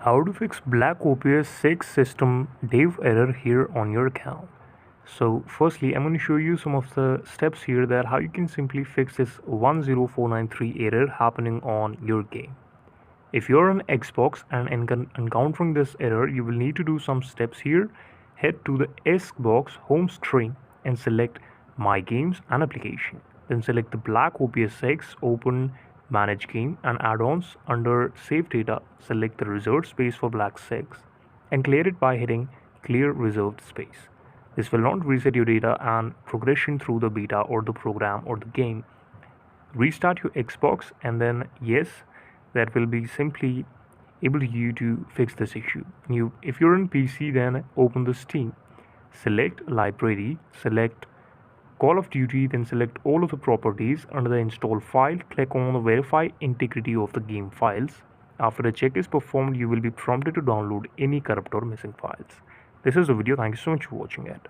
How to fix black OPS 6 system dev error here on your account. So firstly, I'm going to show you some of the steps here that how you can simply fix this 10493 error happening on your game. If you're on Xbox and encountering this error, you will need to do some steps here. Head to the Xbox home screen and select My Games and Application. Then select the black OPS 6, open Manage Game and Add-ons. Under Save Data, select the reserved space for black 6 and clear it by hitting Clear Reserved Space. This will not reset your data and progression through the beta or the program or the game. Restart your Xbox and then yes, that will be simply able you to fix this issue. If you're on PC, then open the Steam, select library, select Call of Duty, then select all of the properties. Under the install file, click on the verify integrity of the game files. After a check is performed, you will be prompted to download any corrupt or missing files. This is the video. Thank you so much for watching it.